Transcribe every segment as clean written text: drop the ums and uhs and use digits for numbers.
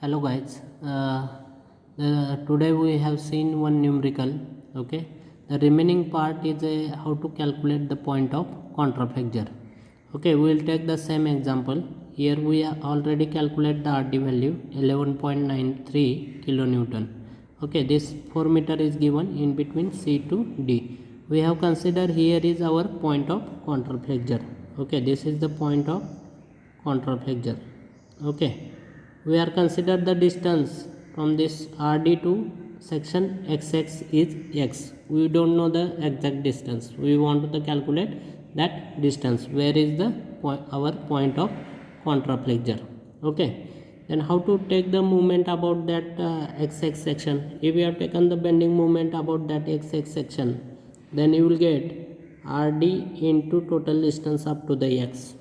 Hello guys, today we have seen one numerical. Okay, the remaining part is how to calculate the point of contraflexure. Okay, we will take the same example. Here we already calculate the RD value 11.93 kilonewton. Okay, this 4 meter is given in between C to D. We have considered here is our point of contraflexure. Okay, this is the point of contraflexure. Okay, we are consider the distance from this RD to section XX is X. We don't know the exact distance. We want to calculate that distance. Where is the our point of contraflexure? Okay. Then how to take the moment about that XX section? If you have taken the bending moment about that XX section, then you will get RD into total distance up to the X.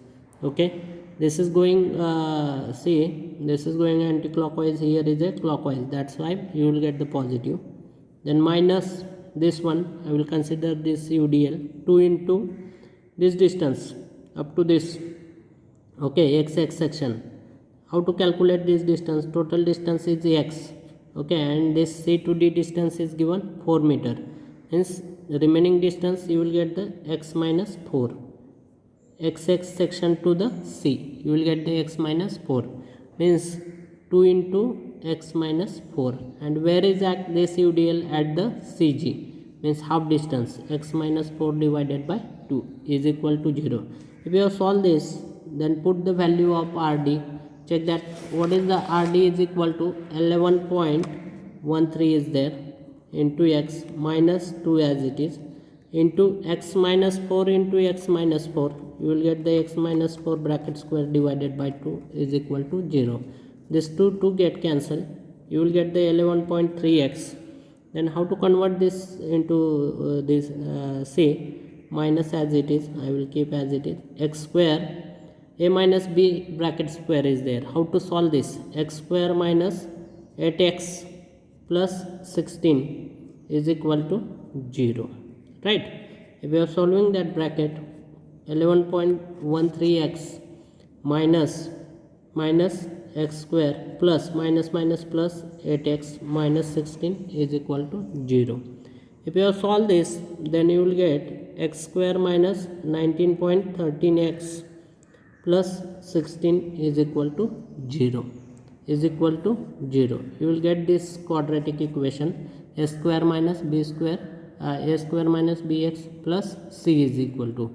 Okay, this is going see, this is going anti-clockwise, here is a clockwise, that's why you will get the positive. Then minus this one, I will consider this UDL 2 into this distance up to this. Okay, XX section. How to calculate this distance? Total distance is X. Okay, and this C to D distance is given 4 meter. Hence the remaining distance you will get the X minus 4. XX section to the C, you will get the X minus 4, means 2 into X minus 4. And where is this UDL? At the CG, means half distance. X minus 4 divided by 2 is equal to 0. If you have solved this, then put the value of RD. Check that what is the RD is equal to 11.13 is there into X minus 2 as it is into X minus 4 into X minus 4. You will get the X minus 4 bracket square divided by 2 is equal to 0. This 2 get cancelled. You will get the 11.3x. Then how to convert this into this C minus as it is? I will keep as it is. X square A minus B bracket square is there. How to solve this? X square minus 8x plus 16 is equal to 0. Right? If you are solving that bracket, 11.13x minus x square plus minus plus 8x minus 16 is equal to 0. If you solve this, then you will get x square minus 19.13x plus 16 is equal to 0. Is equal to 0. You will get this quadratic equation a square minus b square a square minus bx plus c is equal to.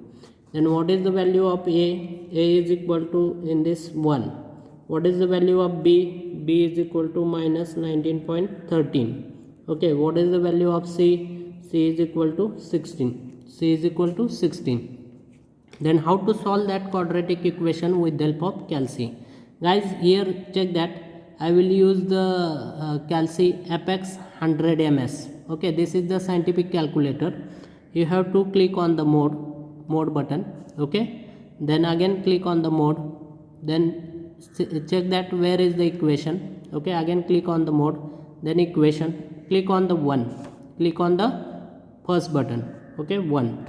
Then what is the value of a? A is equal to in this 1. What is the value of b? B is equal to minus 19.13. Okay, what is the value of c? C is equal to 16. C is equal to 16. Then how to solve that quadratic equation with the help of Calci? Guys, here check that I will use the Calci Apex 100 ms. Okay, this is the scientific calculator. You have to click on the mode button. Okay, then again click on the mode, then check that where is the equation. Okay, again click on the mode, then equation, click on the 1, click on the first button. Okay, 1,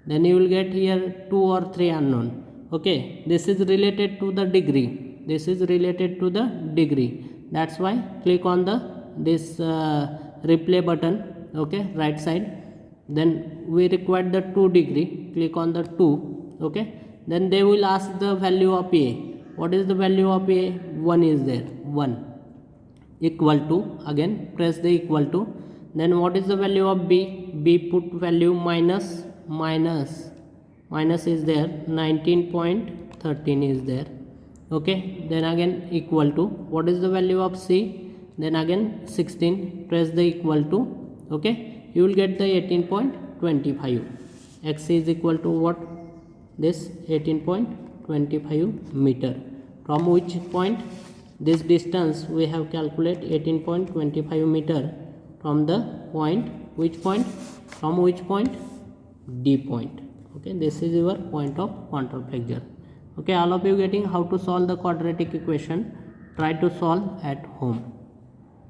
then you will get here 2 or 3 unknown. Okay, this is related to the degree, this is related to the degree, that's why click on the this replay button. Okay, right side, then we require the 2 degree, click on the 2. Okay, then they will ask the value of a. What is the value of a? 1 is there, 1 equal to, again press the equal to. Then what is the value of b? B put value minus is there, 19.13 is there. Okay, then again equal to. What is the value of c? Then again 16, press the equal to. Okay, you will get the 18.25. X is equal to what? This 18.25 meter. From which point? This distance we have calculated 18.25 meter from the point. Which point? From which point? D point. Okay, this is your point of contraflexure. Okay, all of you getting how to solve the quadratic equation? Try to solve at home.